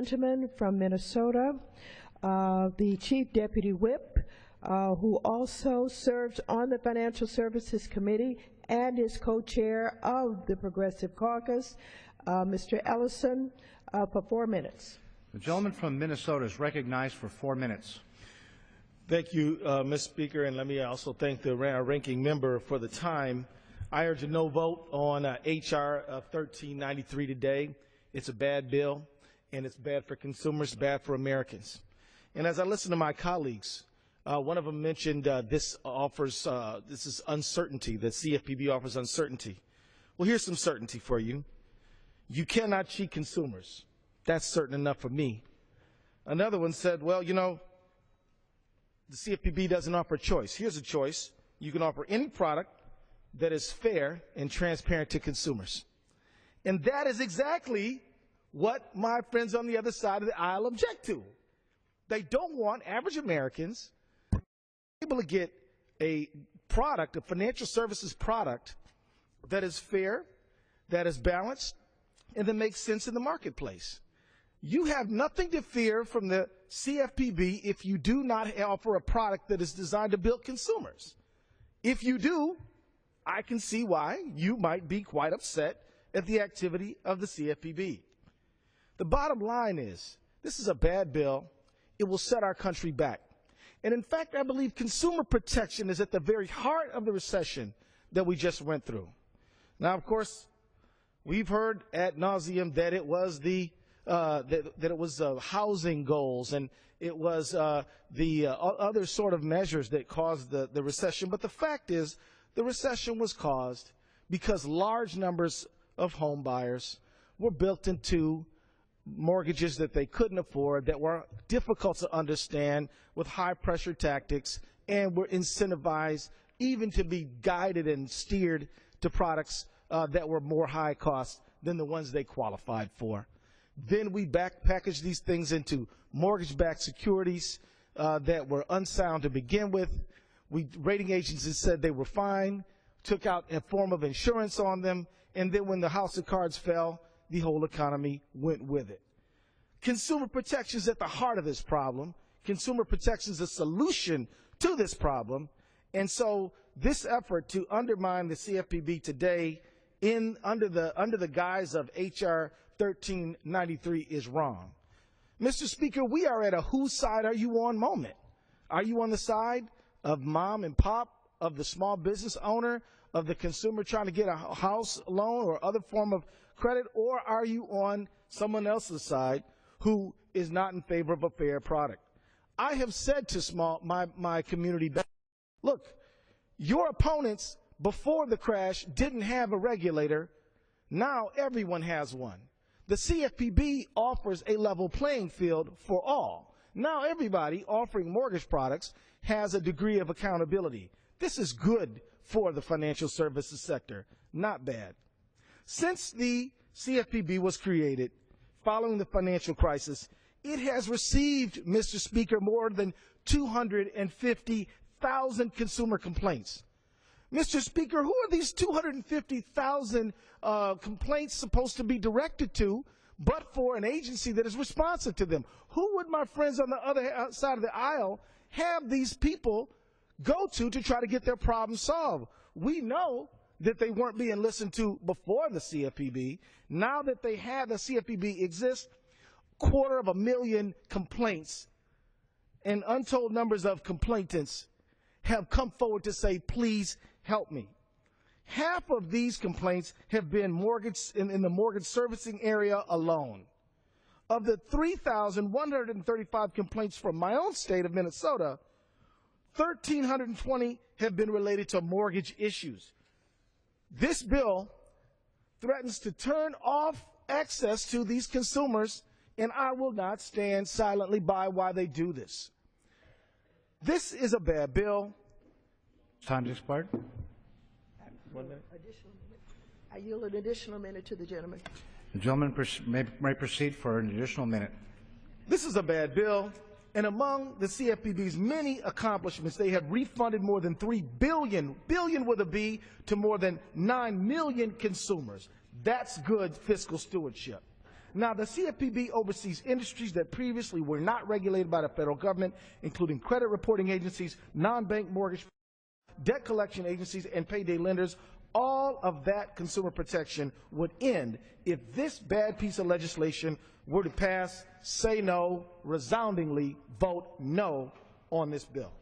Gentleman from Minnesota, the Chief Deputy Whip, who also serves on the Financial Services Committee and is co-chair of the Progressive Caucus, Mr. Ellison, for 4 minutes. The gentleman from Minnesota is recognized for 4 minutes. Thank you, Ms. Speaker, and let me also thank the ranking member for the time. I urge a no vote on H.R. 1393 today. It's a bad bill, and it's bad for consumers, bad for Americans. And as I listen to my colleagues, one of them mentioned this is uncertainty, that CFPB offers uncertainty. Well, here's some certainty for you. You cannot cheat consumers. That's certain enough for me. Another one said, well, you know, the CFPB doesn't offer a choice. Here's a choice. You can offer any product that is fair and transparent to consumers. And that is exactly what my friends on the other side of the aisle object to. They don't want average Americans able to get a product, a financial services product, that is fair, that is balanced, and that makes sense in the marketplace. You have nothing to fear from the CFPB if you do not offer a product that is designed to build consumers. If you do, I can see why you might be quite upset at the activity of the CFPB. The bottom line is, this is a bad bill. It will set our country back. And in fact, I believe consumer protection is at the very heart of the recession that we just went through. Now, of course, we've heard ad nauseum that it was housing goals and it was the other sort of measures that caused the recession. But the fact is, the recession was caused because large numbers of home buyers were built into mortgages that they couldn't afford, that were difficult to understand, with high-pressure tactics, and were incentivized even to be guided and steered to products that were more high cost than the ones they qualified for. Then we packaged these things into mortgage-backed securities that were unsound to begin with. Rating agencies said they were fine, took out a form of insurance on them, and then when the house of cards fell, the whole economy went with it. Consumer protection is at the heart of this problem. Consumer protection is a solution to this problem. And so this effort to undermine the CFPB today under the guise of H.R. 1393 is wrong. Mr. Speaker, we are at a whose side are you on moment. Are you on the side of mom and pop, of the small business owner, of the consumer trying to get a house loan or other form of credit, or are you on someone else's side who is not in favor of a fair product? I have said to my community, look, your opponents before the crash didn't have a regulator. Now everyone has one. The CFPB offers a level playing field for all. Now everybody offering mortgage products has a degree of accountability. This is good for the financial services sector, not bad. Since the CFPB was created following the financial crisis, it has received, Mr. Speaker, more than 250,000 consumer complaints. Mr. Speaker, who are these 250,000 complaints supposed to be directed to but for an agency that is responsive to them? Who would my friends on the other side of the aisle have these people go to try to get their problem solved? We know that they weren't being listened to before the CFPB. Now that the CFPB exists, 250,000 complaints and untold numbers of complainants have come forward to say, please help me. Half of these complaints have been in the mortgage servicing area alone. Of the 3,135 complaints from my own state of Minnesota, 1,320 have been related to mortgage issues. This bill threatens to turn off access to these consumers, and I will not stand silently by while they do this. This is a bad bill. Time's expired. 1 minute. I yield an additional minute to the gentleman. The gentleman may proceed for an additional minute. This is a bad bill, and among the CFPB's many accomplishments, they have refunded more than $3 billion with a B, to more than 9 million consumers. That's good fiscal stewardship. Now, the CFPB oversees industries that previously were not regulated by the federal government, including credit reporting agencies, non-bank mortgage, debt collection agencies, and payday lenders. All of that consumer protection would end if this bad piece of legislation were to pass. Say no, resoundingly vote no on this bill.